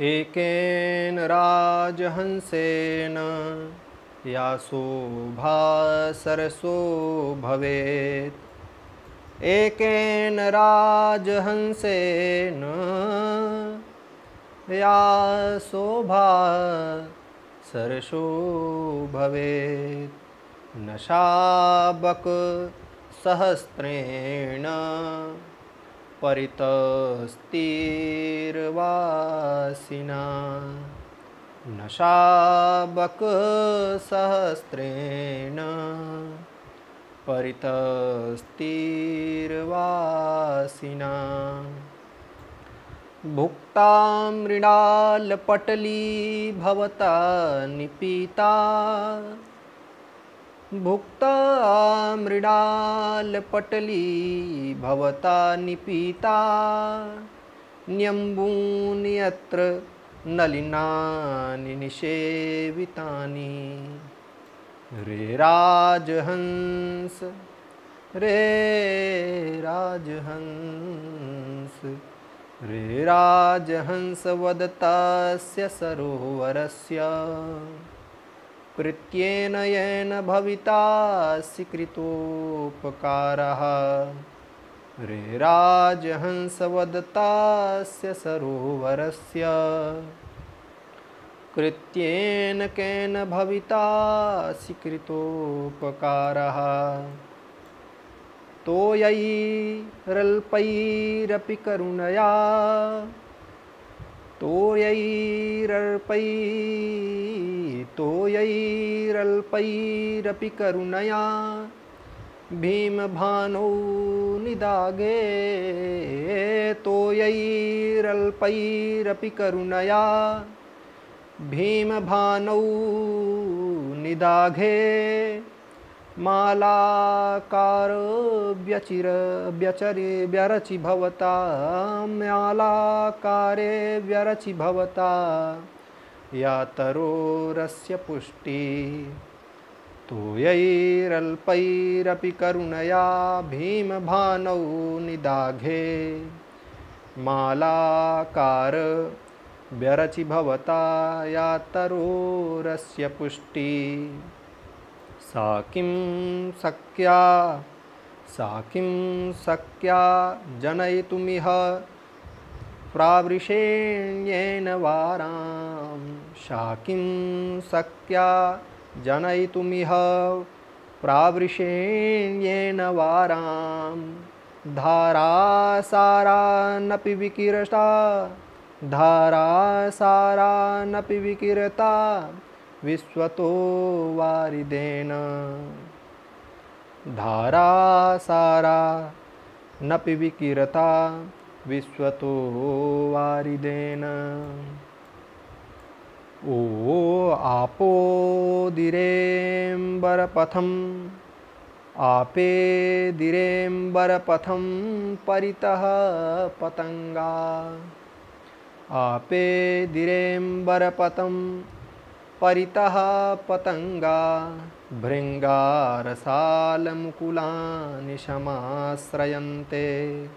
एकेन राजहंसेन या शोभा सरसो भवेत्। एकेन राजहंसेन या शोभा सरसो भवेत्। न शाबक सहस्रेण परितस्तिर्वासिना। न शाबक सहस्रेण परितस्तिर्वासिना। भुक्ता मृणालपटली भवता निपीता। भुक्ता मृणालपटली भवता निपीता। न्यम्बूनि यत्र नलिनानि निषेवितानि। रे राजहंस रे राजहंस रे राजहंस वदतस्य सरोवरस्य। कृत्येन येन भवितासि कृतोपकारः। रे राजहंस वदतस्य सरोवरस्य। कृत्येन केन भवितासि कृतोपकारः। तोयैरल्पैरपि करुणया। तोयैरल्पैरपि करुणया। भीमभानौ निदाघे। तोयैरल्पैरपि करुणया। भीमभानौ निदाघे। मालाकार व्यरचि भवता। मालाकारे व्यरचि भवता। या तरोरस्य पुष्टि। तोयैरल्पैरपि करुणया। भीमभानौ निदाघे। मालाकार व्यरचि भवता। या तरोरस्य पुष्टि। सा किं शक्या जनयितुमिह प्रावृषेण्येन वारां। सा किं शक्या जनयितुमिह प्रावृषेण्येन वारां। धारासारानपि विकिरता। धारासारानपि विकिरता। विश्वतो वारिदेन। धारासारा नपि विकिरता। विश्वतो वारिदेन। ओ आपोदिरेम्बरपथम्। आपेदिरेम्बरपथं परितः पतंगा। आपेदिरेम्बरपथं परितः पतंगा। भृङ्गारसालमुकुलानि समाश्रयन्ते।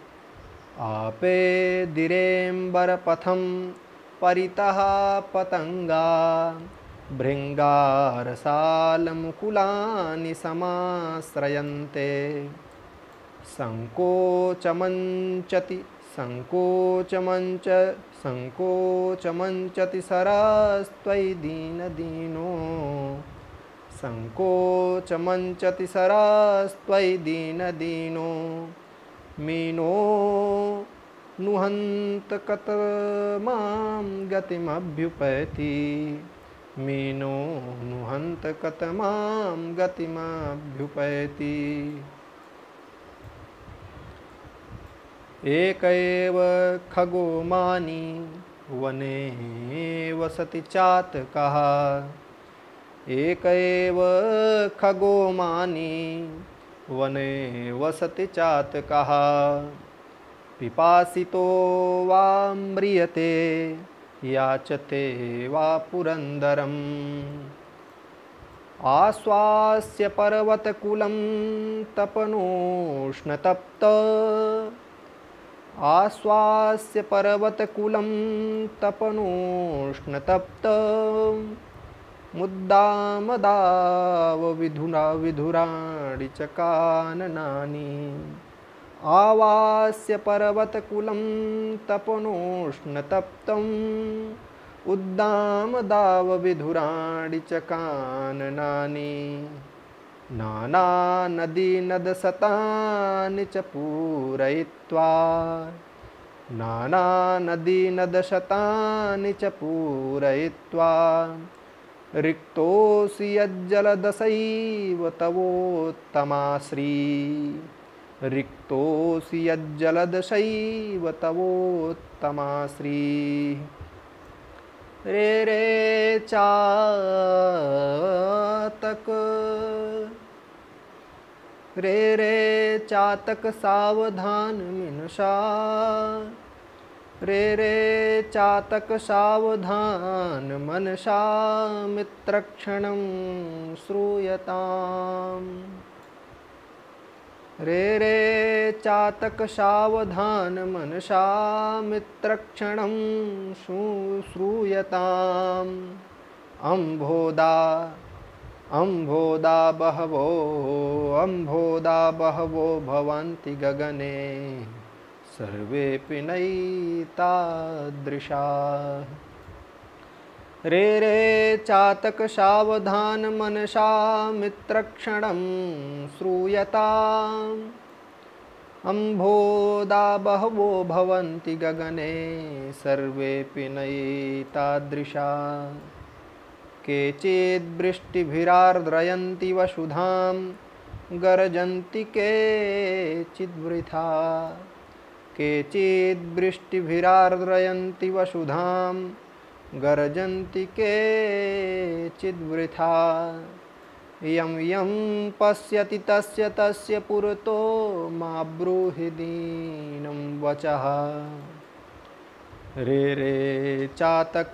आपेदिरेम्बरपथं परितः पतंगा। भृङ्गारसालमुकुलानि समाश्रयन्ते। संकोचमञ्चति सरस्त्वयि दीनदीनो। संकोचमञ्चति सरस्त्वयि दीनदीनो। मीनो नुहन्त कतमां गतिमभ्युपैति। मीनो नुहन्त कतमां गतिमभ्युपैति। एक एव खगो मानी वने वसति चातकः। एक एव खगो मानी वने वसति चातकः। पिपासितो वा म्रियते याचते वा पुरन्दरम्। आश्वास्य पर्वतकुलं तपनोष्णतप्त। आश्वास्य पर्वतकुलं तपनोष्णतप्त मुद्दामदाव विधुराणि च काननानि आवास्य पर्वतकुलं तपनोष्णतप्तम् उद्दामदाव विधुराणि च काननानि नानानदीनदशतानि च पूरयित्वा नानानदीनदशतानि च पूरयित्वा रिक्तोऽसि यज्जलदशैव तवोत्तमाश्री रिक्तोऽसि यज्जलदशैव तवोत्तमाश्री रे रे चातक रे रे चातक सावधान मनसा रे रे चातक सावधान मनसा मित्रक्षणं श्रूयताम् रे रे चातक सावधान मनसा मित्रक्षणं श्रूयताम् अम्भोदा बहवो भवन्ति गगने सर्वेऽपि नैतादृशा रे रे चातक सावधान मनसा मित्रक्षणं श्रूयताम् अम्भोदा बहवो भवन्ति गगने सर्वेऽपि नैतादृशा केचिद्वृष्टिभिरार्द्रयन्ति वसुधां गर्जन्ति केचिद्वृथा केचिद्वृष्टिभिरार्द्रयन्ति वसुधां गर्जन्ति केचिद्वृथा यं यं पश्यति तस्य तस्य पुरतो मा ब्रूहि दीनं वचः रे रे चातक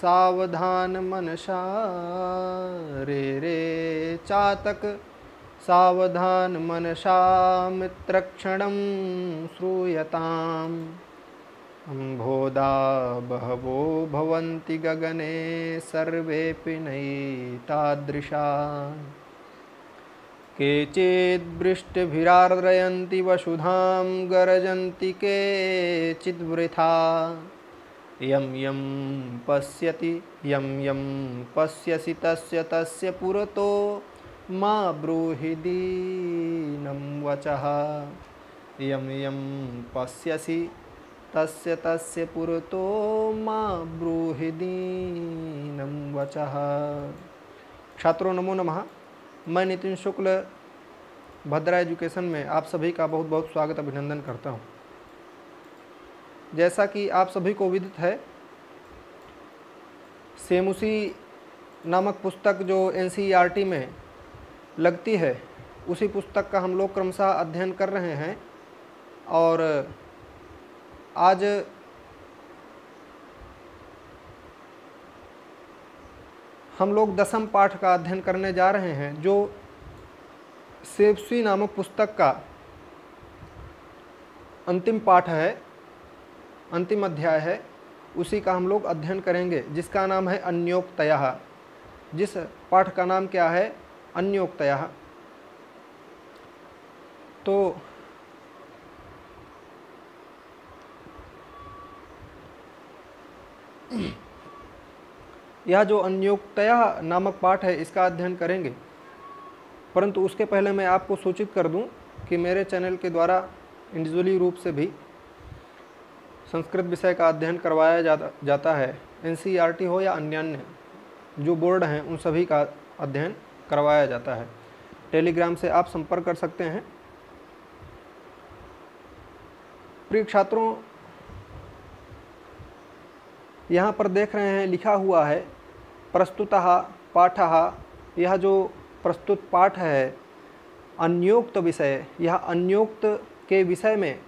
सावधान मनसा रे रे चातक सावधान मनसा मित्रक्षणं श्रूयताम् अम्भोदा बहवो भवन्ति गगने सर्वेऽपि नैतादृशा केचिद्वृष्टिभिरार्द्रयन्ति वसुधां गर्जन्ति केचिद्वृथा यं यं पश्यसि तस्य तस्य पुरतो मा ब्रूहि दीनं वचः यं यं पश्यसि तस्य तस्य पुरतो मा ब्रूहि दीनं वचः। छात्रों नमो नमः। मैं नितिन शुक्ल भद्रा एजुकेशन में आप सभी का बहुत बहुत स्वागत अभिनंदन करता हूँ। जैसा कि आप सभी को विदित है, सेमुसी नामक पुस्तक जो NCERT में लगती है, उसी पुस्तक का हम लोग क्रमशः अध्ययन कर रहे हैं और आज हम लोग 10वें पाठ का अध्ययन करने जा रहे हैं, जो सेमुसी नामक पुस्तक का अंतिम पाठ है, अंतिम अध्याय है। उसी का हम लोग अध्ययन करेंगे, जिसका नाम है अन्योक्तयः। जिस पाठ का नाम क्या है? अन्योक्तयः। तो यह जो अन्योक्तयः नामक पाठ है, इसका अध्ययन करेंगे। परंतु उसके पहले मैं आपको सूचित कर दूं कि मेरे चैनल के द्वारा इंडिविजुअली रूप से भी संस्कृत विषय का अध्ययन करवाया जाता है। NCERT हो या अन्य जो बोर्ड हैं, उन सभी का अध्ययन करवाया जाता है। टेलीग्राम से आप संपर्क कर सकते हैं। प्रिय छात्रों, यहाँ पर देख रहे हैं लिखा हुआ है प्रस्तुतः पाठः। यह जो प्रस्तुत पाठ है अन्योक्त विषय, यह अन्योक्त के विषय में,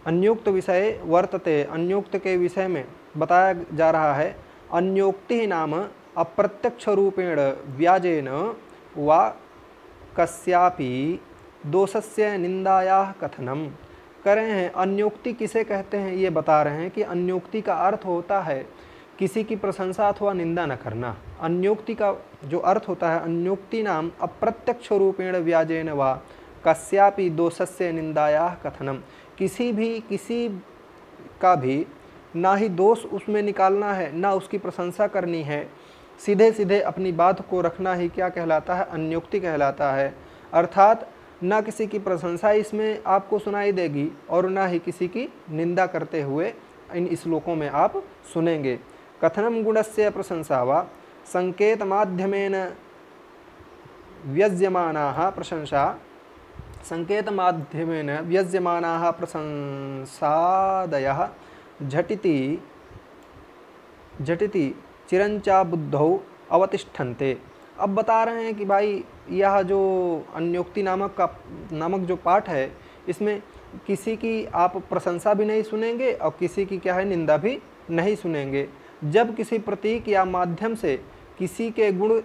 अन्योक्त विषय वर्तते, अन्योक्त के विषय में बताया जा रहा है। अन्योक्ति नाम अप्रत्यक्ष रूपेण व्याजेन वा कस्यापि दोषस्य निंदायाः कथनम। कह रहे हैं अन्योक्ति किसे कहते हैं, ये बता रहे हैं कि अन्योक्ति का अर्थ होता है किसी की प्रशंसा अथवा निंदा न करना। अन्योक्ति का जो अर्थ होता है, अन्योक्ति नाम अप्रत्यक्ष रूपेण व्याजेन वा कस्यापि दोषस्य निंदाया कथनम। किसी का भी ना ही दोष उसमें निकालना है, ना उसकी प्रशंसा करनी है, सीधे सीधे अपनी बात को रखना ही क्या कहलाता है, अन्योक्ति कहलाता है। अर्थात ना किसी की प्रशंसा इसमें आपको सुनाई देगी और ना ही किसी की निंदा करते हुए इन श्लोकों में आप सुनेंगे। कथनम गुणस्य प्रशंसा वा संकेत माध्यमेन व्यज्यमानाः प्रशंसा संकेत माध्यमेन व्यज्यमानाः प्रशंसादयः झटिति चिरंचा बुद्धौ अवतिष्ठन्ते। अब बता रहे हैं कि भाई यह जो अन्योक्ति नामक जो पाठ है, इसमें किसी की आप प्रशंसा भी नहीं सुनेंगे और किसी की क्या है, निंदा भी नहीं सुनेंगे। जब किसी प्रतीक या माध्यम से किसी के गुण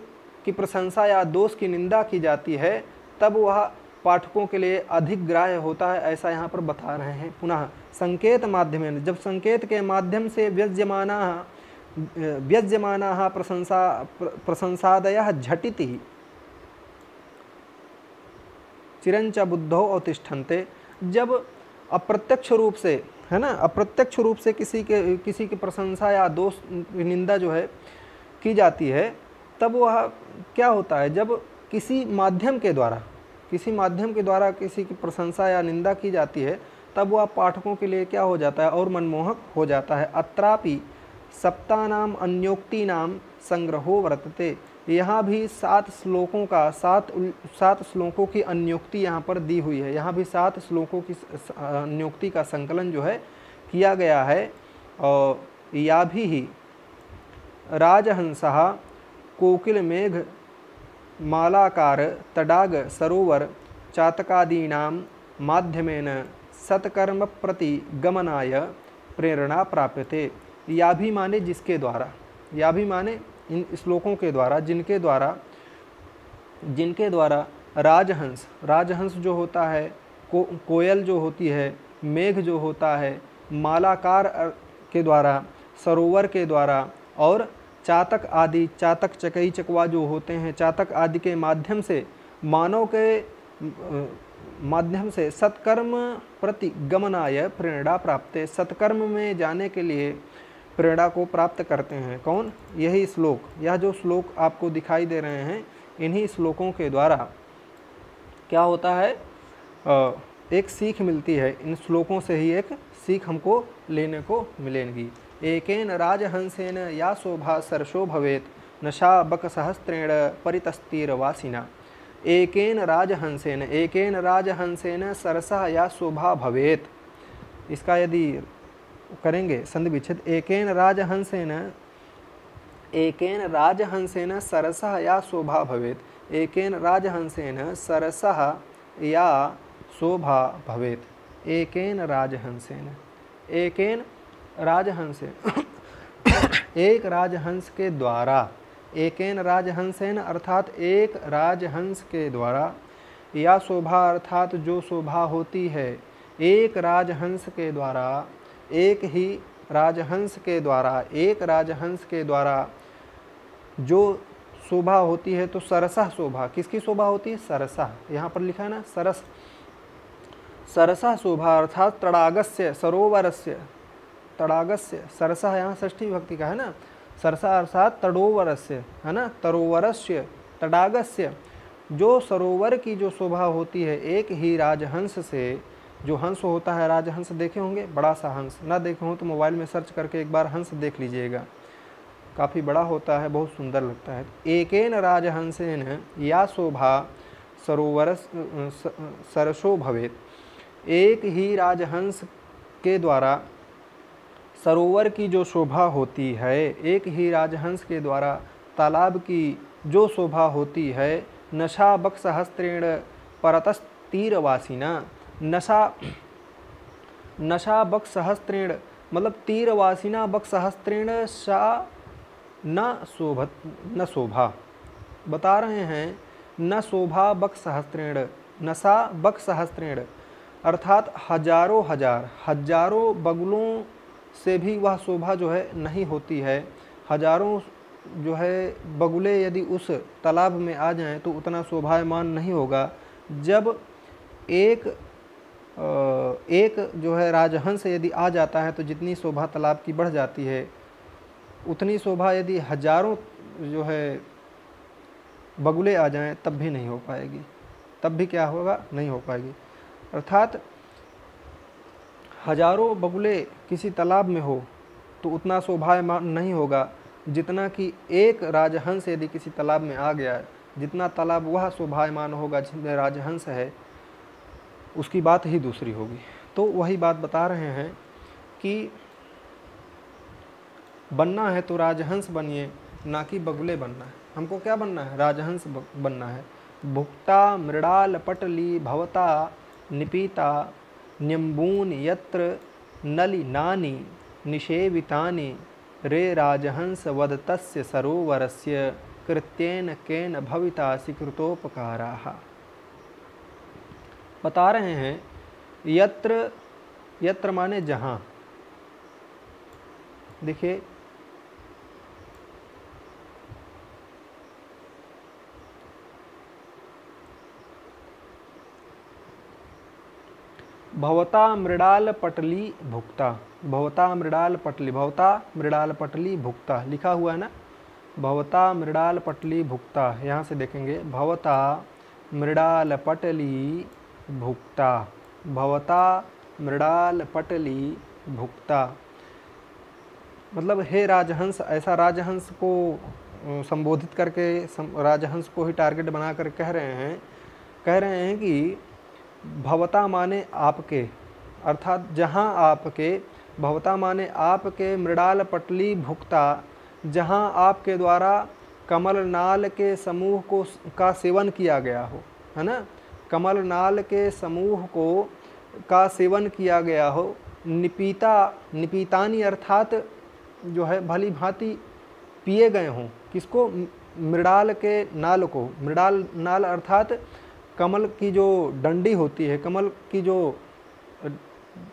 की प्रशंसा या दोष की निंदा की जाती है, तब वह पाठकों के लिए अधिक ग्राह्य होता है, ऐसा यहाँ पर बता रहे हैं। पुनः संकेत माध्यमेन, जब संकेत के माध्यम से व्यज्यमानाः प्रशंसादयः झटिति चिरंच बुद्धौ अवतिष्ठन्ते। जब अप्रत्यक्ष रूप से, है ना, अप्रत्यक्ष रूप से किसी की प्रशंसा या दोष निंदा जो है की जाती है, तब वह क्या होता है, जब किसी माध्यम के द्वारा किसी की प्रशंसा या निंदा की जाती है, तब वह पाठकों के लिए क्या हो जाता है, और मनमोहक हो जाता है। अत्रापि सप्तानाम अन्योक्तीनाम संग्रहो वर्तते। यहाँ भी 7 श्लोकों की अन्योक्ति यहाँ पर दी हुई है। यहाँ भी 7 श्लोकों की अन्योक्ति का संकलन जो है किया गया है। और या भी राजहंसः कोकिल मेघ मालाकार तडाग सरोवर चातकादीनां माध्यमेन सत्कर्म प्रति गमनाय प्रेरणा प्राप्यते। या भी माने जिसके द्वारा, या भी माने इन श्लोकों के द्वारा, जिनके द्वारा राजहंस जो होता है, कोयल जो होती है, मेघ जो होता है, मालाकार के द्वारा, सरोवर के द्वारा और चातक आदि, चातक चकई चकवा जो होते हैं, चातक आदि के माध्यम से, मानव के माध्यम से सत्कर्म प्रति गमनाय प्रेरणा प्राप्त, सत्कर्म में जाने के लिए प्रेरणा को प्राप्त करते हैं। कौन? यही श्लोक, यह जो श्लोक आपको दिखाई दे रहे हैं, इन्हीं श्लोकों के द्वारा क्या होता है, एक सीख मिलती है। इन श्लोकों से ही एक सीख हमको लेने को मिलेगी। एकेन राजहंसेन या शोभा सरसो भवेत नशा बकसहस्रेण परितस्तीरवासिना। एकेन राजहंसेन सरसः या शोभा भवेत। इसका यदि करेंगे संधि विच्छेद, एकेन राजहंसेन सरसः या शोभा भवेत। एकेन राजहंसेन सरसः या शोभा भवेत। एकेन राजहंसेन एक राजहंस के द्वारा, एकेन राजहंसेन अर्थात एक राजहंस के द्वारा, या शोभा अर्थात जो शोभा होती है, एक राजहंस के द्वारा, एक ही राजहंस के द्वारा, एक राजहंस के द्वारा जो शोभा होती है। तो सरसः शोभा, किसकी शोभा होती है? सरसः, यहाँ पर लिखा है ना, सरसः शोभा अर्थात तडागस्य, सरोवरस्य, तडागस्य, सरसः यहाँ षष्ठी विभक्ति का है ना, सरसः अर्थात तडोवरस्य, है ना, तरोवरस्य, तडागस्य, जो सरोवर की जो शोभा होती है एक ही राजहंस से। जो हंस होता है, राजहंस देखे होंगे, बड़ा सा हंस, ना देखे हो तो मोबाइल में सर्च करके एक बार हंस देख लीजिएगा, काफ़ी बड़ा होता है, बहुत सुंदर लगता है। एकेन राजहंसेन या शोभा सरोवर सरसो भवेत। एक ही राजहंस के द्वारा सरोवर की जो शोभा होती है, एक ही राजहंस के द्वारा तालाब की जो शोभा होती है। नशा बकसहस्रेण परतस्तीरवासिना। नशा बकसहस्रेण मतलब तीरवासिना बकसहस्रेण सा न शोभा। बता रहे हैं न शोभा बकसहस्रेण, नशा बकसहस्रेण अर्थात हजारों बगुलों से भी वह शोभा जो है नहीं होती है। हजारों जो है बगुले यदि उस तालाब में आ जाएं तो उतना शोभायमान नहीं होगा। जब एक जो है राजहंस यदि आ जाता है तो जितनी शोभा तालाब की बढ़ जाती है, उतनी शोभा यदि हजारों जो है बगुले आ जाएं तब भी नहीं हो पाएगी, तब भी क्या होगा, नहीं हो पाएगी। अर्थात हजारों बगुले किसी तालाब में हो तो उतना शोभायमान नहीं होगा जितना कि एक राजहंस यदि किसी तालाब में आ गया, जितना तालाब वह शोभायमान होगा जिसमें राजहंस है, उसकी बात ही दूसरी होगी। तो वही बात बता रहे हैं कि बनना है तो राजहंस बनिए, ना कि बगुले बनना है। हमको क्या बनना है, राजहंस बनना है। भुक्ता मृडाल पटली भवता निपीता न्यम्बून यत्र नलिनानि निषेवितानि रे राजहंस वदतस्य सरोवरस्य कृत्येन केन भवितासि कृतोपकाराः। बता रहे हैं यत्र माने जहाँ। देखिए भवता मृडाल पटली भुक्ता, भवता मृडाल पटली, भवता मृडाल पटली भुक्ता लिखा हुआ है ना, भवता मृडाल पटली भुक्ता। यहाँ से देखेंगे भवता मृडाल पटली भुक्ता, भवता मृडाल पटली भुक्ता मतलब हे राजहंस। ऐसा राजहंस को संबोधित करके राजहंस को ही टारगेट बनाकर कह रहे हैं कि भवता माने आपके, अर्थात जहाँ आपके, भवता माने आपके मृडाल पटली भुक्ता, जहाँ आपके द्वारा कमल नाल के समूह का सेवन किया गया हो, है ना, कमल नाल के समूह का सेवन किया गया हो। निपीतानी अर्थात जो है भली भांति पिए गए हों। किसको, मृडाल के नाल को। मृडाल नाल अर्थात कमल की जो डंडी होती है, कमल की जो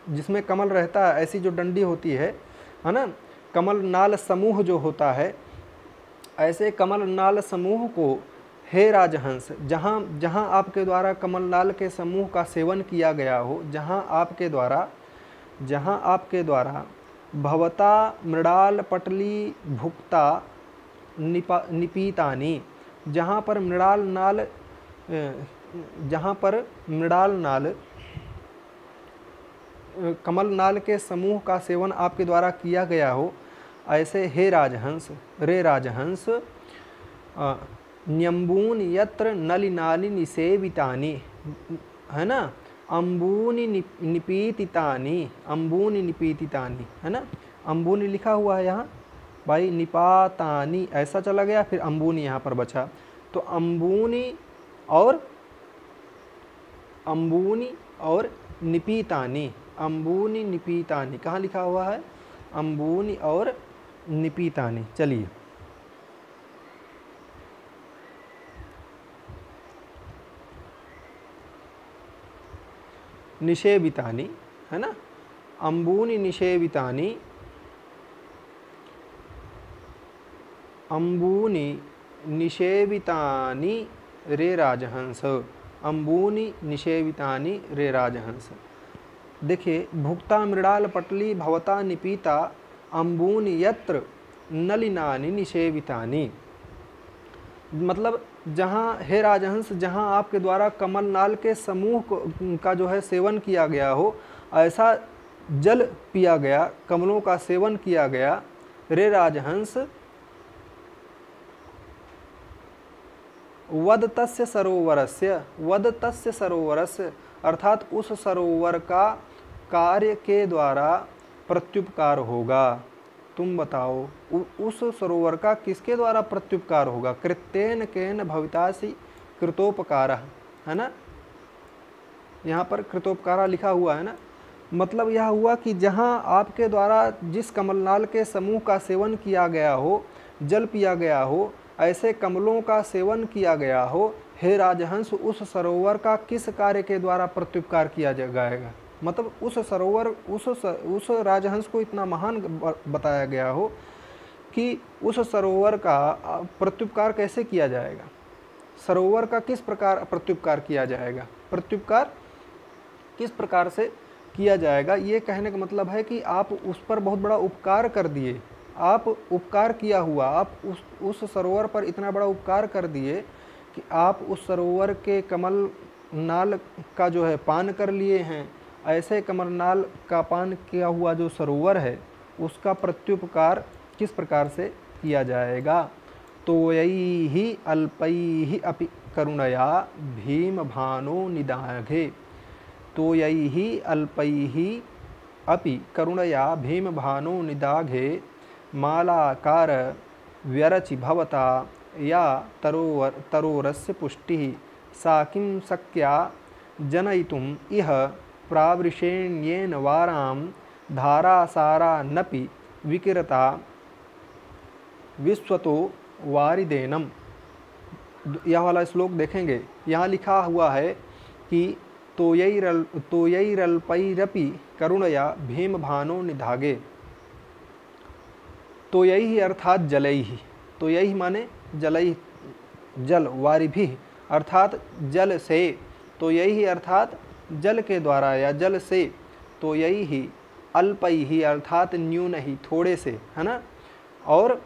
जिसमें कमल रहता है ऐसी जो डंडी होती है ना, कमल नाल समूह जो होता है, ऐसे कमल नाल समूह को हे राजहंस, जहाँ आपके द्वारा कमल नाल के समूह का सेवन किया गया हो, जहाँ आपके द्वारा भवता मृडाल पटली भुक्ता निपीतानी, जहाँ पर मृडाल नाल कमल नाल के समूह का सेवन आपके द्वारा किया गया हो, ऐसे हे राजहंस, रे राजहंस, न्यम्बून यत्र नलिनानि निसेवितानि, है ना, अम्बूनि निपीतितानि, अम्बूनि निपीतितानि, है ना, अम्बूनि लिखा हुआ है यहाँ भाई, निपातानि ऐसा चला गया, फिर अम्बूनि यहाँ पर बचा। तो अम्बूनि और निपीतानि, अम्बूनि निपीतानि कहाँ लिखा हुआ है, अम्बूनि और निपीतानि। चलिए निषेवितानि, है ना, अम्बूनि निषेवितानि, अम्बूनि निषेवितानि रे राजहंस, अम्बूनि निषेवितानि रे राजहंस। देखिए भुक्ता मृडाल पटली भवता निपीता अम्बूनि यत्र नलिनानि निषेवितानि, मतलब जहाँ हे राजहंस, जहाँ आपके द्वारा कमल नाल के समूह का जो है सेवन किया गया हो, ऐसा जल पिया गया, कमलों का सेवन किया गया, रे राजहंस, वद तस्य सरोवरस्य, अर्थात उस सरोवर का कार्य के द्वारा प्रत्युपकार होगा। तुम बताओ उस सरोवर का किसके द्वारा प्रत्युपकार होगा, कृत्येन केन भवितासि कृतोपकारः, है ना, यहाँ पर कृतोपकारा लिखा हुआ है ना। मतलब यह हुआ कि जहाँ आपके द्वारा जिस कमलनाल के समूह का सेवन किया गया हो, जल पिया गया हो, ऐसे कमलों का सेवन किया गया हो, हे राजहंस उस सरोवर का किस कार्य के द्वारा प्रत्युपकार किया जाएगा। मतलब उस सरोवर उस राजहंस को इतना महान बताया गया हो कि उस सरोवर का प्रत्युपकार कैसे किया जाएगा, सरोवर का किस प्रकार प्रत्युपकार किया जाएगा, प्रत्युपकार किस प्रकार से किया जाएगा। ये कहने का मतलब है कि आप उस पर बहुत बड़ा उपकार कर दिए, आप उपकार किया हुआ, आप उस सरोवर पर इतना बड़ा उपकार कर दिए कि आप उस सरोवर के कमल नाल का जो है पान कर लिए हैं। ऐसे कमल नाल का पान किया हुआ जो सरोवर है उसका प्रत्युपकार किस प्रकार से किया जाएगा। तोयैहि अल्पैहि अपि करुणया भीमभानो निदाघे। तोयैहि अल्पैहि अपि करुणया भीमभानो निदाघे मालाकार व्यरचि भवता या तरोरस्य पुष्टिः सा किं शक्या जनयितुम् इह प्रावृषेण्येन वारां धारासारा नपि विकिरता विश्वतो वारिदेनम। यह वाला श्लोक देखेंगे, यहाँ लिखा हुआ है कि तोयैरल्पैरपि करुणया भीमभानो निधागे। तोयैहि अर्थात जलैहि, तोयैहि माने जलैहि जल, वारिभिः अर्थात जल से, तोयैहि अर्थात जल के द्वारा या जल से, तोयैहि अल्पैहि अर्थात न्यून ही थोड़े से, है ना। और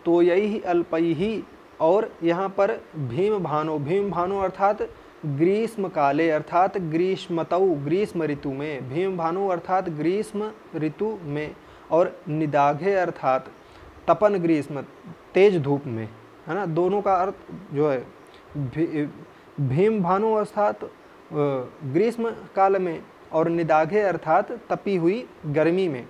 तोयैहि अल्पैहि, और यहाँ पर भीमभानो, भीमभानो अर्थात ग्रीष्म काले अर्थात ग्रीष्मतौ, ग्रीष्म ऋतु में, भीमभानो अर्थात ग्रीष्म ऋतु में, और निदाघे अर्थात तपन ग्रीष्म तेज धूप में, है ना। दोनों का अर्थ जो है भीमभानो अर्थात ग्रीष्म काल में और निदाघे अर्थात तपी हुई गर्मी में।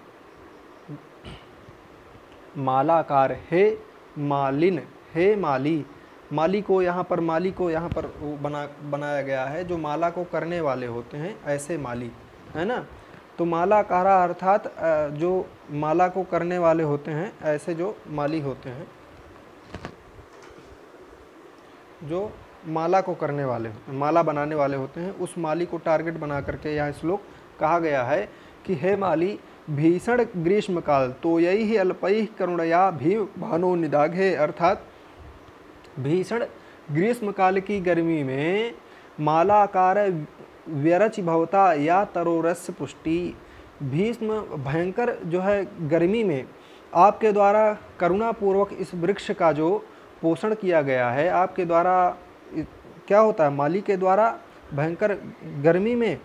मालाकार, हे मालिन, हे माली, माली को यहाँ पर वो बनाया गया है जो माला को करने वाले होते हैं, ऐसे माली, है ना। तो मालाकारा अर्थात जो माला को करने वाले होते हैं, ऐसे जो माली होते हैं, जो माला को करने वाले, माला बनाने वाले होते हैं, उस माली को टारगेट बना करके यह श्लोक कहा गया है कि हे माली भीषण ग्रीष्म काल तोयैहि अल्पैहि करुणया भीमभानो निदाघे, अर्थात भीषण ग्रीष्म काल की गर्मी में मालाकार व्यरचि भवता या तरोरस्य पुष्टि। भीष्म भयंकर जो है गर्मी में आपके द्वारा करुणापूर्वक इस वृक्ष का जो पोषण किया गया है, आपके द्वारा क्या होता है, माली के द्वारा भयंकर गर्मी में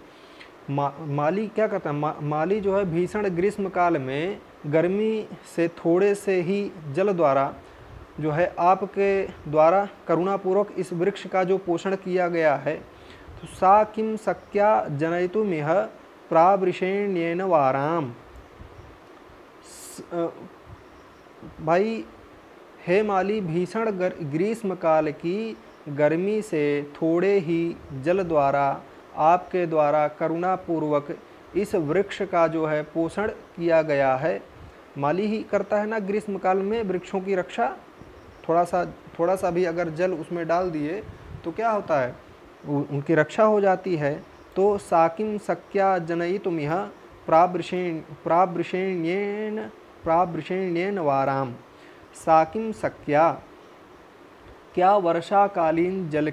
माली क्या करता है, माली जो है भीषण ग्रीष्म काल में गर्मी से थोड़े से ही जल द्वारा जो है आपके द्वारा करुणापूर्वक इस वृक्ष का जो पोषण किया गया है। तो सा किम शक्या जनयितुमिह प्रावृषेण्येन वाराम। भाई हे माली भीषण ग्रीष्म काल की गर्मी से थोड़े ही जल द्वारा आपके द्वारा करुणापूर्वक इस वृक्ष का जो है पोषण किया गया है। माली ही करता है ना ग्रीष्म काल में वृक्षों की रक्षा। थोड़ा सा भी अगर जल उसमें डाल दिए तो क्या होता है, उनकी रक्षा हो जाती है। तो साकिम शक्या जनयितुमिह प्रावृषेण्येन वाराम। साकिम शक्या, क्या वर्षाकालीन जल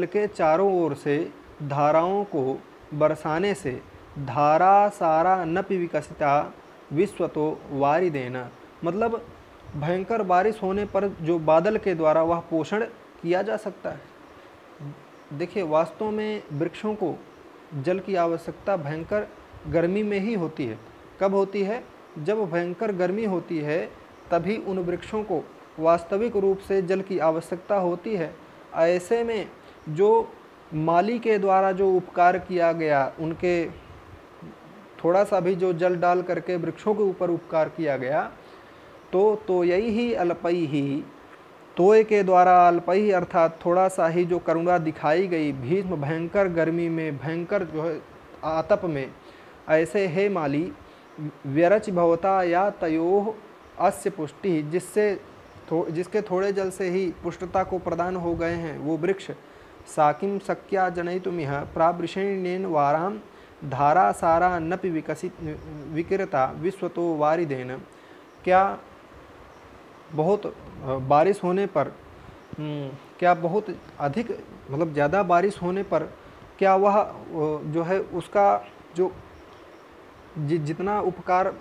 के चारों ओर से धाराओं को बरसाने से धारा सारा नपि विकसिता विश्वतो वारिदेना। मतलब भयंकर बारिश होने पर जो बादल के द्वारा वह पोषण किया जा सकता है। देखिए वास्तव में वृक्षों को जल की आवश्यकता भयंकर गर्मी में ही होती है। कब होती है, जब भयंकर गर्मी होती है तभी उन वृक्षों को वास्तविक रूप से जल की आवश्यकता होती है। ऐसे में जो माली के द्वारा जो उपकार किया गया, उनके थोड़ा सा भी जो जल डाल करके वृक्षों के ऊपर उपकार किया गया, तो यही अल्पैहि, तोय के द्वारा अल्पैहि अर्थात थोड़ा सा ही जो करुणा दिखाई गई भीष्म भयंकर गर्मी में, भयंकर जो है आतप में, ऐसे हे माली व्यरच भवता या तयोः अस्य पुष्टि, जिससे जिसके थोड़े जल से ही पुष्टता को प्रदान हो गए हैं, वो वृक्ष साकिम शक्या जनयितुमिह प्रावृषेणेन वाराम धारा सारा नपि विकसित विकृता विश्वतो वारिदेन। क्या बहुत बारिश होने पर क्या बहुत अधिक मतलब ज़्यादा बारिश होने पर क्या वह जो है उसका जो जितना उपकार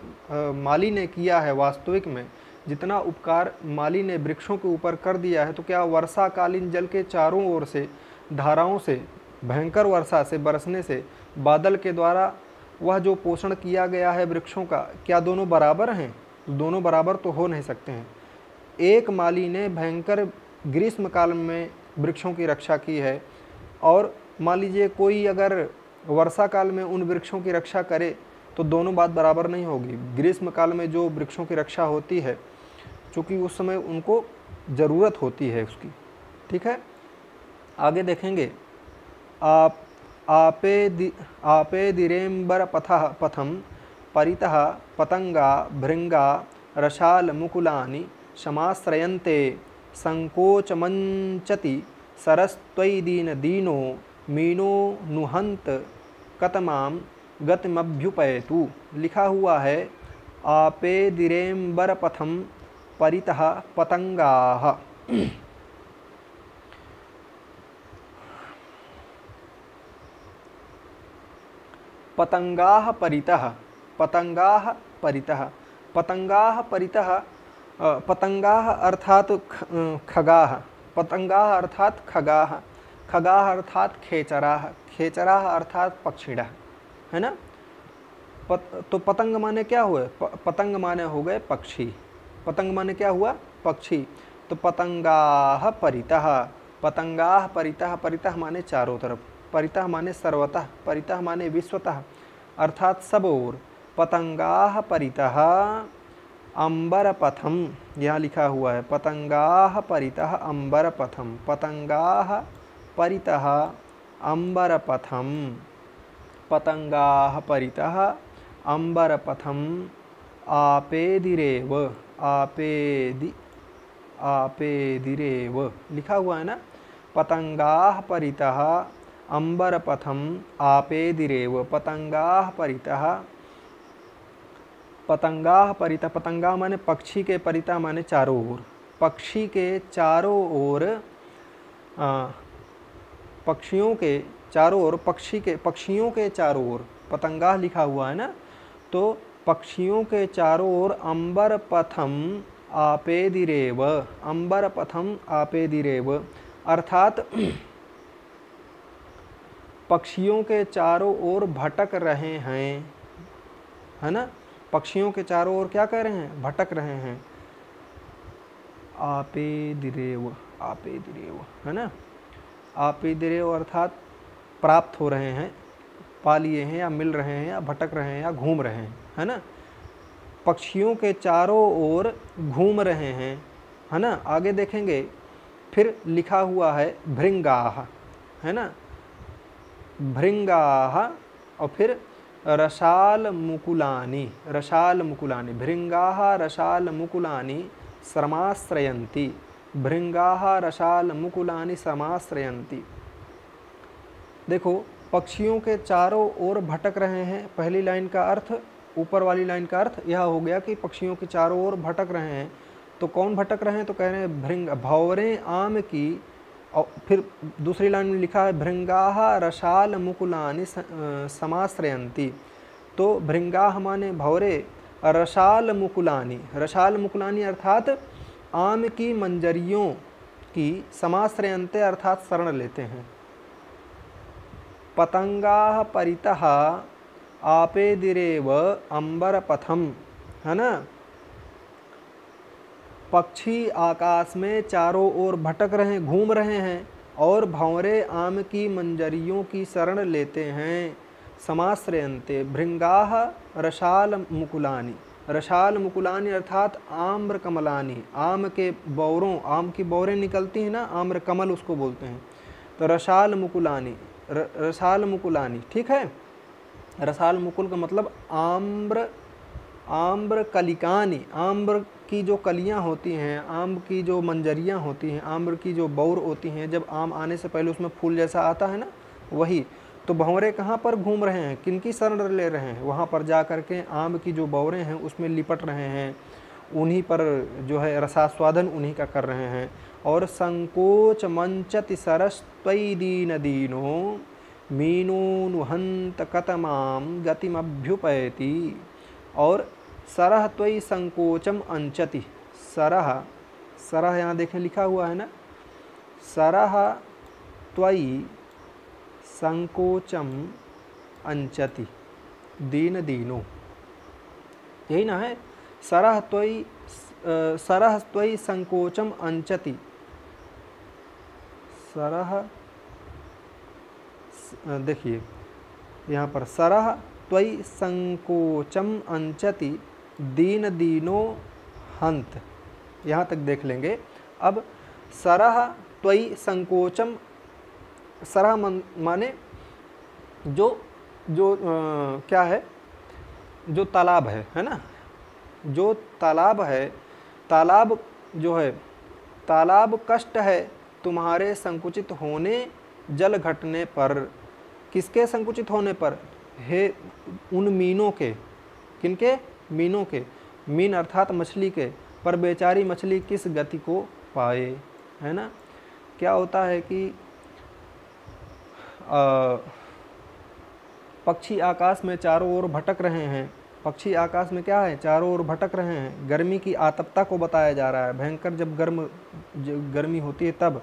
माली ने किया है, वास्तविक में जितना उपकार माली ने वृक्षों के ऊपर कर दिया है, तो क्या वर्षाकालीन जल के चारों ओर से धाराओं से, भयंकर वर्षा से बरसने से, बादल के द्वारा वह जो पोषण किया गया है वृक्षों का, क्या दोनों बराबर हैं? दोनों बराबर तो हो नहीं सकते हैं। एक माली ने भयंकर ग्रीष्म काल में वृक्षों की रक्षा की है, और मान लीजिए कोई अगर वर्षा काल में उन वृक्षों की रक्षा करे, तो दोनों बात बराबर नहीं होगी। ग्रीष्म काल में जो वृक्षों की रक्षा होती है, चूँकि उस समय उनको ज़रूरत होती है उसकी। ठीक है, आगे देखेंगे। आपे दिरेम्बर पथम परितः पतंगा भृंगा रसाल मुकुलानि समाश्रयन्ते संकोचमंचति सरस्त्वयि दीन दीनो मीनो नुहंत कतमाम गतिमभ्युपैतु। लिखा हुआ है आपे दिरेम्बर पथम परितः पतंगाः। पतंगाः परितः, पतंगाः परितः, पतंगाः परितः, पतंगाः अर्थात खगाः, पतंगाः अर्थात खगाः, खगाः अर्थात खेचराः, खेचराः अर्थात पक्षिणः, है ना। तो पतंग माने क्या हुए? पतंग माने हो गए पक्षी। पतंग माने क्या हुआ? पक्षी। तो पतंगाः परितः, पतंगाः परितः, परितः माने चारों तरफ, परितः माने सर्वतः, परितः माने विश्वतः, अर्थात सब ओर। पतंगाः परितः अम्बरपथम, यहाँ लिखा हुआ है पतंगाः परितः अम्बरपथम, पतंगाः परितः अम्बरपथम, पतंगाः परितः अम्बरपथम आपेदिरेव, आपेदिरेव लिखा हुआ है ना। पतंगाः परितः अम्बरपथम आपेदिरेव, पतंगाः परितः, पतंगाः परितः, पतंगा माने पक्षी के, परितः माने चारों ओर, पक्षी के चारों ओर, पक्षियों के चारों ओर, पक्षियों के चारों ओर, पतंगा लिखा हुआ है ना। तो पक्षियों के चारों ओर अम्बरपथम आपेदिरेव, अम्बरपथम आपेदिरेव, अर्थात पक्षियों के चारों ओर भटक रहे हैं, है ना। पक्षियों के चारों ओर क्या कर रहे हैं? भटक रहे हैं। आपेदिरेव, आपेदिरेव, है ना। आपेदिरेव अर्थात प्राप्त हो रहे हैं, पा लिए हैं, या मिल रहे हैं, या भटक रहे हैं, या घूम रहे हैं, है ना। पक्षियों के चारों ओर घूम रहे हैं, है ना। आगे देखेंगे, फिर लिखा हुआ है भृंगाः, है ना, भृंगाः, और फिर रसाल मुकुलानि, रसाल मुकुलानि, भृंगाः रसाल मुकुलानि समाश्रयन्ति, भृंगाः रसाल मुकुलानि समाश्रयन्ति। देखो, पक्षियों के चारों ओर भटक रहे हैं, पहली लाइन का अर्थ, ऊपर वाली लाइन का अर्थ यह हो गया कि पक्षियों के चारों ओर भटक रहे हैं। तो कौन भटक रहे हैं? तो कह रहे हैं भृंग, भौरें आम की। और फिर दूसरी लाइन में लिखा है भृंगाः रसाल मुकुलानि समाश्रयन्ति। तो भृंगाः माने भौरे, रसाल मुकुलानि, रसाल मुकुलानि अर्थात आम की मंजरियों की, समाश्रयन्ते अर्थात शरण लेते हैं। पतंगाः परितः आपेदिरेव अम्बरपथम, है ना। पक्षी आकाश में चारों ओर भटक रहे, घूम रहे हैं, और भंवरे आम की मंजरियों की शरण लेते हैं। समाश्रयन्ते भृंगाः रसाल मुकुलानि, रसाल मुकुलानि अर्थात आम्र कमलानि, आम के बौरों, आम की बौरें निकलती हैं ना, आम्र कमल उसको बोलते हैं। तो रसाल मुकुलानि, रसाल मुकुलानि, ठीक है। रसाल मुकुल का मतलब आम्र, आम्र कलिकानि, आम्र की जो कलियां होती हैं, आम की जो मंजरियां होती हैं, आम की जो बौर होती हैं, जब आम आने से पहले उसमें फूल जैसा आता है ना, वही। तो भंवरे कहाँ पर घूम रहे हैं, किनकी शरण ले रहे हैं, वहाँ पर जा कर के आम की जो बौरें हैं उसमें लिपट रहे हैं, उन्हीं पर जो है रसास्वादन उन्हीं का कर रहे हैं। और संकोच मंचति सरस त्वयि दीन दीनो मीनूनुहंत कतमाम गतिमभ्युपैति। और सरह त्वयि संकोचम अंचति, सरह, सरह यहाँ देखें लिखा हुआ है ना, सरह त्वयि संकोचम अंचति दीन दीनो, यही ना है, सरह त्वयि संकोचम अंचति, सरह, देखिए यहाँ पर सरह त्वयि संकोचम अंचति दीन दीनो हंत, यहाँ तक देख लेंगे। अब सरह त्वयि संकोचम, सरह माने जो जो क्या है, जो तालाब है ना, जो तालाब है, तालाब जो है, तालाब कष्ट है तुम्हारे संकुचित होने जल घटने पर। किसके संकुचित होने पर, हे उन मीनों के, किनके, मीनों के, मीन अर्थात मछली के, पर बेचारी मछली किस गति को पाए, है ना। क्या होता है कि पक्षी आकाश में चारों ओर भटक रहे हैं, पक्षी आकाश में क्या है, चारों ओर भटक रहे हैं, गर्मी की आतपता को बताया जा रहा है, भयंकर जब गर्मी होती है तब।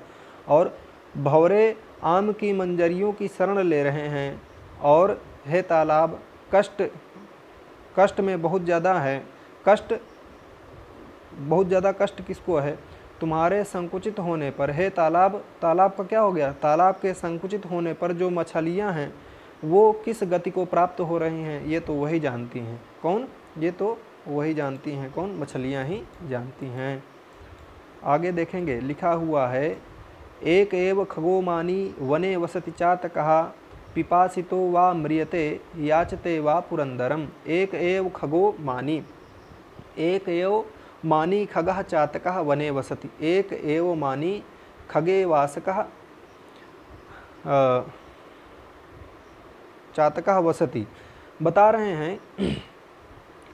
और भंवरे आम की मंजरियों की शरण ले रहे हैं, और हे तालाब कष्ट में बहुत ज़्यादा है, कष्ट, बहुत ज़्यादा कष्ट किसको है, तुम्हारे संकुचित होने पर। हे तालाब, तालाब का क्या हो गया, तालाब के संकुचित होने पर जो मछलियां हैं वो किस गति को प्राप्त हो रही हैं, ये तो वही जानती हैं। कौन, ये तो वही जानती हैं, कौन, मछलियां ही जानती हैं। आगे देखेंगे, लिखा हुआ है, एक एव खगोमानी वने वसति चातकः पिपासितो वा म्रियते याचते वा पुरंदरम। एक एव खगो मानी, एक एव मानी खगः चातकः वने वसति, एक एव मानी खगे वासकः चातकः वसति। बता रहे हैं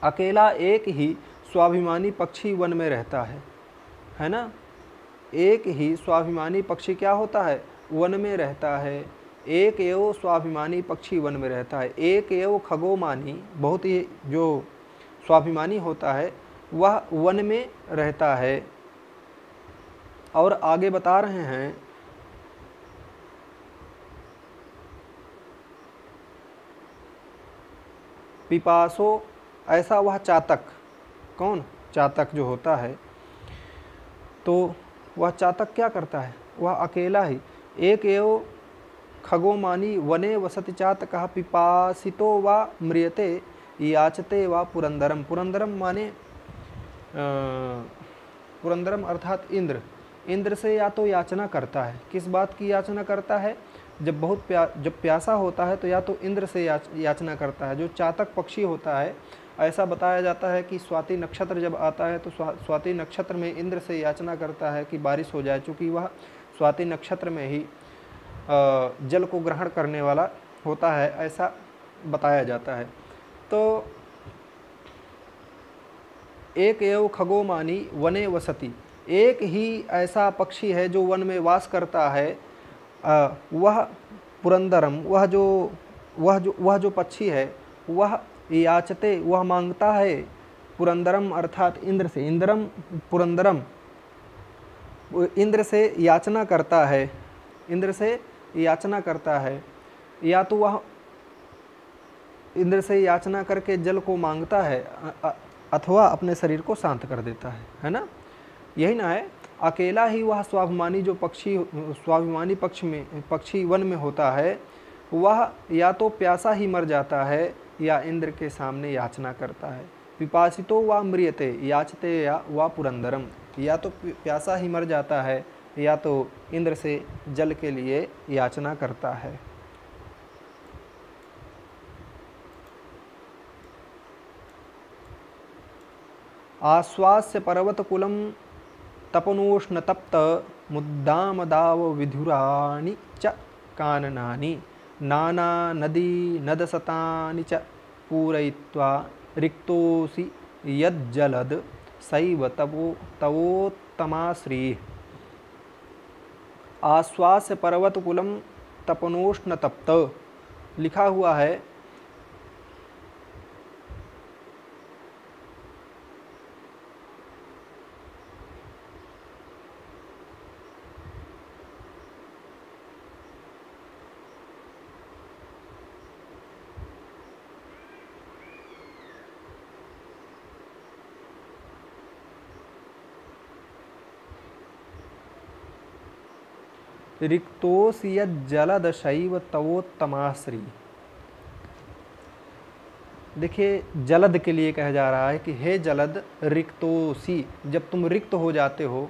अकेला एक ही स्वाभिमानी पक्षी वन में रहता है ना, एक ही स्वाभिमानी पक्षी क्या होता है, वन में रहता है, एक एव स्वाभिमानी पक्षी वन में रहता है। एक एव खगोमानी, बहुत ही जो स्वाभिमानी होता है वह वन में रहता है। और आगे बता रहे हैं, पिपासो, ऐसा वह चातक, कौन, चातक जो होता है, तो वह चातक क्या करता है, वह अकेला ही, एक एव खगोमानी वने वसति चातकः पिपासितो वा म्रियते याचते वा पुरंदरम। पुरंदरम माने पुरंदरम अर्थात इंद्र, इंद्र से या तो याचना करता है, किस बात की याचना करता है, जब जब प्यासा होता है तो या तो इंद्र से याचना करता है। जो चातक पक्षी होता है, ऐसा बताया जाता है कि स्वाति नक्षत्र जब आता है तो स्वाति नक्षत्र में इंद्र से याचना करता है कि बारिश हो जाए, चूँकि वह स्वाति नक्षत्र में ही जल को ग्रहण करने वाला होता है, ऐसा बताया जाता है। तो एक एव खगोमानी वने वसति, एक ही ऐसा पक्षी है जो वन में वास करता है, वह पुरंदरम, वह जो पक्षी है वह याचते, वह मांगता है, पुरंदरम अर्थात इंद्र से, इंद्रम पुरंदरम, इंद्र से याचना करता है, इंद्र से याचना करता है, या तो वह इंद्र से याचना करके जल को मांगता है अथवा अपने शरीर को शांत कर देता है ना, यही ना है। अकेला ही वह स्वाभिमानी जो पक्षी, स्वाभिमानी पक्षी वन में होता है, वह या तो प्यासा ही मर जाता है या इंद्र के सामने याचना करता है। पिपासितो वा म्रियते याचते या वा पुरंदरम, या तो प्यासा ही मर जाता है या तो इंद्र से जल के लिए याचना करता है। आश्वास्य पर्वतकुलं तपनोष्णतप्त मुद्दामदाव विधुराणि च काननानि नाना नदी नदसतानि च पूरयित्वा रिक्तोऽसि यज्जलद सैव तवोत्तमाश्रीः। आश्वास्य पर्वतकुलं तपनोष्णतप्त लिखा हुआ है रिक्तोऽसि यज्जलद शैव तवोत्तमाश्री। देखिए जलद के लिए कहा जा रहा है कि हे जलद रिक्तोऽसि, जब तुम रिक्त हो जाते हो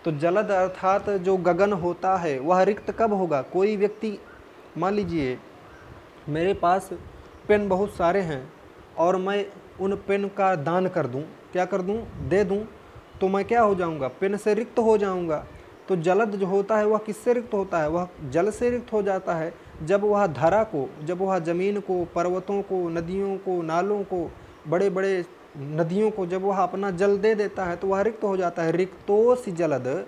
तो जलद अर्थात जो गगन होता है वह रिक्त कब होगा। कोई व्यक्ति मान लीजिए मेरे पास पेन बहुत सारे हैं और मैं उन पेन का दान कर दूं, क्या कर दूं, दे दूं, तो मैं क्या हो जाऊंगा, पेन से रिक्त हो जाऊंगा। तो जलद जो होता है वह किससे रिक्त होता है, वह जल से रिक्त हो जाता है। जब वह धरा को, जब वह ज़मीन को, पर्वतों को, नदियों को, नालों को, बड़े बड़े नदियों को जब वह अपना जल दे देता है तो वह रिक्त हो जाता है। रिक्तोऽसि जलद,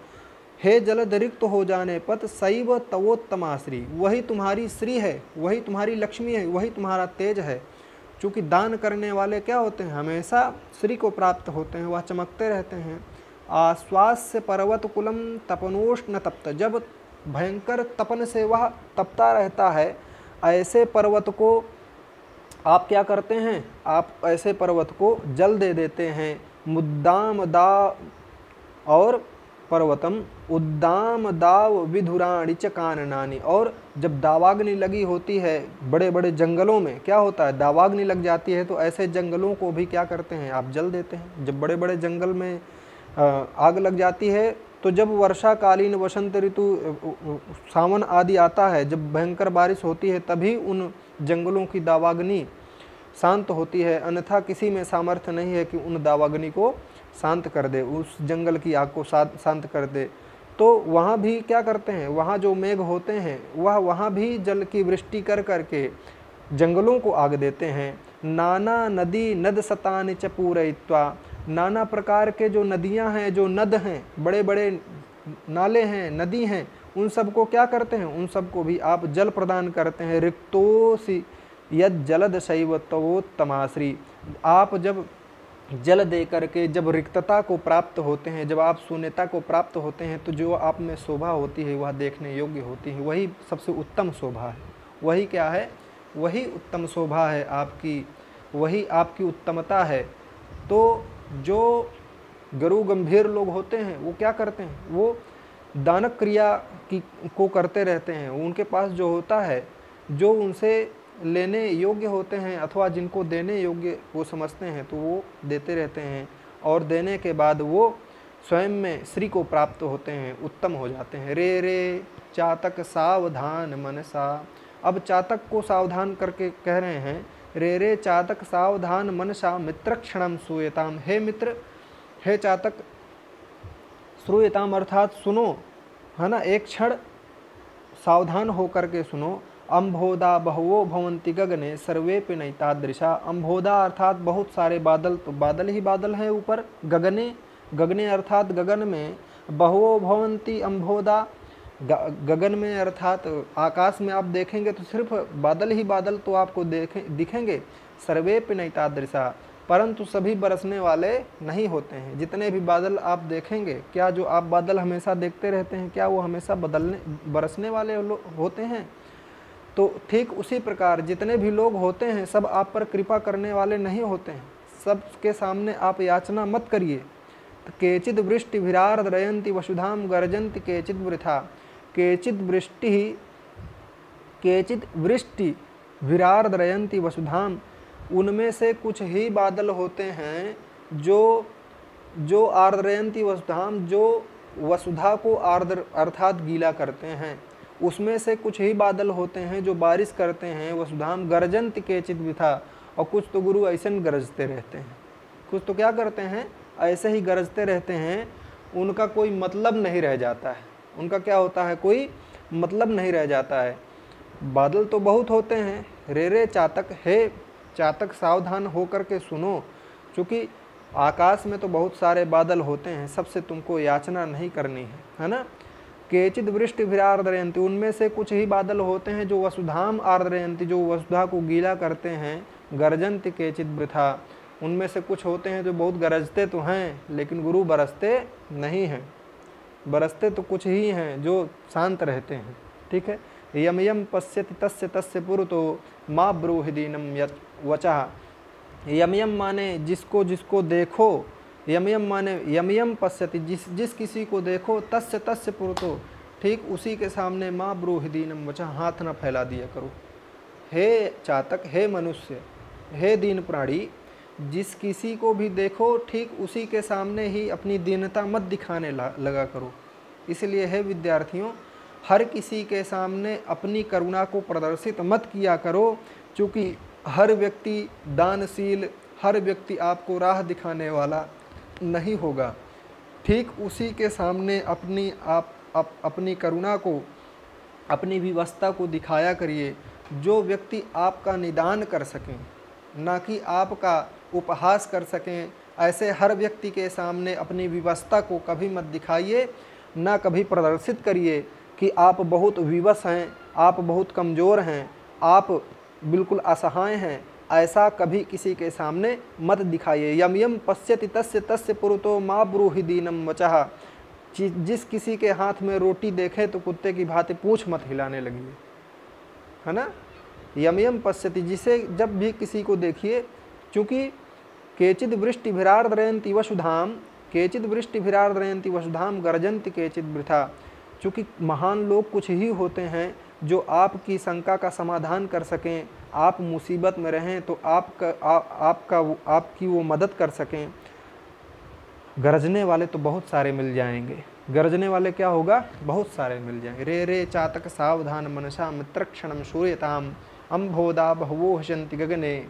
हे जलद रिक्त हो जाने पत सैव तवोत्तमाश्री, वही तुम्हारी श्री है, वही तुम्हारी लक्ष्मी है, वही तुम्हारा तेज है। चूँकि दान करने वाले क्या होते हैं, हमेशा श्री को प्राप्त होते हैं, वह चमकते रहते हैं। आश्वास्य पर्वतकुलं तपनोष्ण तप्त, जब भयंकर तपन से वह तपता रहता है, ऐसे पर्वत को आप क्या करते हैं, आप ऐसे पर्वत को जल दे देते हैं। मुद्दाम दा और पर्वतम उद्दाम दाव विधुराणि च काननानि, और जब दावाग्नि लगी होती है बड़े बड़े जंगलों में, क्या होता है, दावाग्नि लग जाती है तो ऐसे जंगलों को भी क्या करते हैं, आप जल देते हैं। जब बड़े बड़े जंगल में आग लग जाती है तो जब वर्षाकालीन वसंत ऋतु सावन आदि आता है, जब भयंकर बारिश होती है, तभी उन जंगलों की दावाग्नि शांत होती है। अन्यथा किसी में सामर्थ्य नहीं है कि उन दावाग्नि को शांत कर दे, उस जंगल की आग को शांत कर दे। तो वहाँ भी क्या करते हैं, वहाँ जो मेघ होते हैं वह वहाँ भी जल की वृष्टि कर करके जंगलों को आग देते हैं। नाना नदी नद सतानि च पूरयित्वा, नाना प्रकार के जो नदियां हैं, जो नद हैं, बड़े बड़े नाले हैं, नदी हैं, उन सब को क्या करते हैं, उन सब को भी आप जल प्रदान करते हैं। रिक्तोऽसि यद जलद शैव तवोत्तमाश्री, आप जब जल दे करके जब रिक्तता को प्राप्त होते हैं, जब आप शून्यता को प्राप्त होते हैं, तो जो आप में शोभा होती है वह देखने योग्य होती है, वही सबसे उत्तम शोभा है। वही क्या है, वही उत्तम शोभा है आपकी, वही आपकी उत्तमता है। तो जो गुरु गंभीर लोग होते हैं वो क्या करते हैं, वो दानक क्रिया को करते रहते हैं। उनके पास जो होता है, जो उनसे लेने योग्य होते हैं अथवा जिनको देने योग्य वो समझते हैं, तो वो देते रहते हैं, और देने के बाद वो स्वयं में श्री को प्राप्त होते हैं, उत्तम हो जाते हैं। रे रे चातक सावधान मनसा, अब चातक को सावधान करके कह रहे हैं, रे रे चातक सावधान मनसा मित्रक्षणम श्रूयताम, हे मित्र, हे चातक, श्रूयताम अर्थात सुनो, है ना, एक क्षण सावधान होकर के सुनो। अम्भोदा बहवो भवन्ति गगने सर्वेपि नैतादृशा, अम्भोदा अर्थात बहुत सारे बादल, तो बादल ही बादल हैं ऊपर, गगने, गगने अर्थात गगन में, बहवो भवन्ति अम्भोदा, गगन में अर्थात आकाश में आप देखेंगे तो सिर्फ बादल ही बादल तो आपको दिखेंगे। सर्वेपि नैतादृशा, परंतु सभी बरसने वाले नहीं होते हैं। जितने भी बादल आप देखेंगे, क्या जो आप बादल हमेशा देखते रहते हैं, क्या वो हमेशा बरसने वाले होते हैं। तो ठीक उसी प्रकार जितने भी लोग होते हैं सब आप पर कृपा करने वाले नहीं होते हैं। सबके सामने आप याचना मत करिए। तो केचिद वृष्टि विरार्द्रयन्ति वसुधाम गर्जन्ति केचिद वृथा, केचिद वृष्टि विरार्द्रयन्ति वसुधाम, उनमें से कुछ ही बादल होते हैं जो आर्द्रयन्ति वसुधाम, जो वसुधा को आर्द्र अर्थात गीला करते हैं। उसमें से कुछ ही बादल होते हैं जो बारिश करते हैं। वसुधाम गर्जन्ति केचिद वृथा, और कुछ तो गुरु ऐसे गरजते रहते हैं, कुछ तो क्या करते हैं, ऐसे ही गरजते रहते हैं, उनका कोई मतलब नहीं रह जाता है, उनका क्या होता है, कोई मतलब नहीं रह जाता है। बादल तो बहुत होते हैं, रे रे चातक, हे चातक सावधान होकर के सुनो, क्योंकि आकाश में तो बहुत सारे बादल होते हैं, सबसे तुमको याचना नहीं करनी है ना। केचिद वृष्टि भिरार्द्रयन्ति, उनमें से कुछ ही बादल होते हैं जो वसुधाम आर्द्रयन्ति, जो वसुधा को गीला करते हैं। गर्जन्ति केचिद वृथा, उनमें से कुछ होते हैं जो बहुत गरजते तो हैं लेकिन गुरु बरसते नहीं हैं, बरसते तो कुछ ही हैं जो शांत रहते हैं। ठीक है। यम यम पश्यति तस्य तस्य पुरतो माँ ब्रूहि दीनम यत् वचः। यम यम माने जिसको जिसको देखो, यम यम माने यम यम पश्यति, जिस किसी को देखो, तस्य तस्य पुरतो, ठीक उसी के सामने माँ ब्रूहि दीनम वचः, हाथ न फैला दिया करो। हे चातक, हे मनुष्य, हे दीन प्राणी, जिस किसी को भी देखो ठीक उसी के सामने ही अपनी दीनता मत दिखाने लगा करो। इसलिए हे विद्यार्थियों, हर किसी के सामने अपनी करुणा को प्रदर्शित मत किया करो, क्योंकि हर व्यक्ति दानशील, हर व्यक्ति आपको राह दिखाने वाला नहीं होगा। ठीक उसी के सामने अपनी करुणा को, अपनी विवशता को दिखाया करिए, जो व्यक्ति आपका निदान कर सकें, ना कि आपका उपहास कर सकें। ऐसे हर व्यक्ति के सामने अपनी विवशता को कभी मत दिखाइए, ना कभी प्रदर्शित करिए कि आप बहुत विवश हैं, आप बहुत कमज़ोर हैं, आप बिल्कुल असहाय हैं। ऐसा कभी किसी के सामने मत दिखाइए। यम यम पश्यति तस्य तस्य पुरतो माँ ब्रूहि दीनम वचः, जिस किसी के हाथ में रोटी देखे तो कुत्ते की भांति पूँछ मत हिलाने लगिए, है ना। यम यम पश्यति, जिसे जब भी किसी को देखिए, क्योंकि केचिद वृष्टि भिरार्द्रयन्ति वसुधाम, केचिद वृष्टि भिरार्द्रयन्ति वसुधाम गर्जन्ति केचिद वृथा, चूँकि महान लोग कुछ ही होते हैं जो आपकी शंका का समाधान कर सकें, आप मुसीबत में रहें तो आपकी वो मदद कर सकें। गरजने वाले तो बहुत सारे मिल जाएंगे, गरजने वाले क्या होगा, बहुत सारे मिल जाएंगे। रे रे चातक सावधान मनसा मित्रक्षणम शूयताम, अम्भोदा बहवो हसन्ति गगने,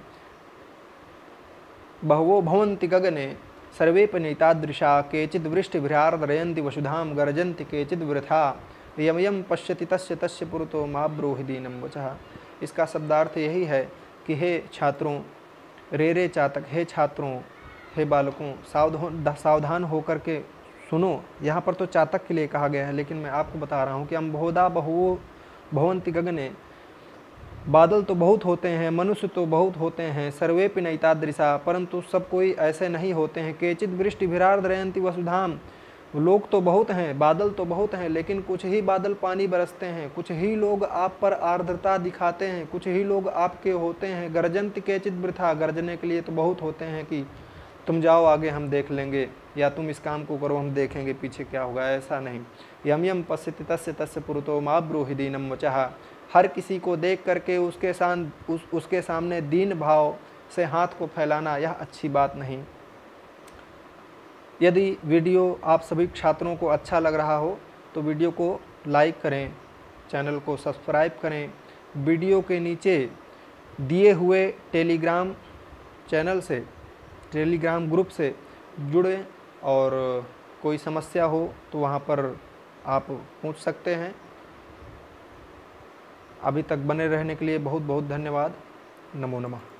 बहवो भवन्ति गगने, सर्वेपि नैतादृशा, केचिद् वृष्टिभिरार्द्रयन्ति वसुधाम गर्जन्ति केचिद् वृथा, यम यम पश्यति तस्य तस्य पुरतो मा ब्रूहि दीनम वचः। इसका शब्दार्थ यही है कि हे छात्रों, रे रे चातक, हे छात्रों, हे बालकों, सावधान होकर के सुनो। यहाँ पर तो चातक के लिए कहा गया है, लेकिन मैं आपको बता रहा हूँ कि अम्भोदा बहवो भवन्ति गगने, बादल तो बहुत होते हैं, मनुष्य तो बहुत होते हैं, सर्वेपि नैतादृशा, परंतु सब कोई ऐसे नहीं होते हैं। केचिद वृष्टि भिरार्द्रयन्ति वसुधाम, लोग तो बहुत हैं, बादल तो बहुत हैं, लेकिन कुछ ही बादल पानी बरसते हैं, कुछ ही लोग आप पर आर्द्रता दिखाते हैं, कुछ ही लोग आपके होते हैं। गर्जन्ति केचिद वृथा, गरजने के लिए तो बहुत होते हैं कि तुम जाओ आगे हम देख लेंगे, या तुम इस काम को करो हम देखेंगे पीछे क्या होगा, ऐसा नहीं। यम यम पश्यति तस्य तस्य पुरतो मा ब्रूहि दीनम वचः, हर किसी को देख करके उसके सामने दीन भाव से हाथ को फैलाना, यह अच्छी बात नहीं। यदि वीडियो आप सभी छात्रों को अच्छा लग रहा हो तो वीडियो को लाइक करें, चैनल को सब्सक्राइब करें, वीडियो के नीचे दिए हुए टेलीग्राम चैनल से, टेलीग्राम ग्रुप से जुड़ें, और कोई समस्या हो तो वहाँ पर आप पूछ सकते हैं। अभी तक बने रहने के लिए बहुत बहुत धन्यवाद। नमो नमः।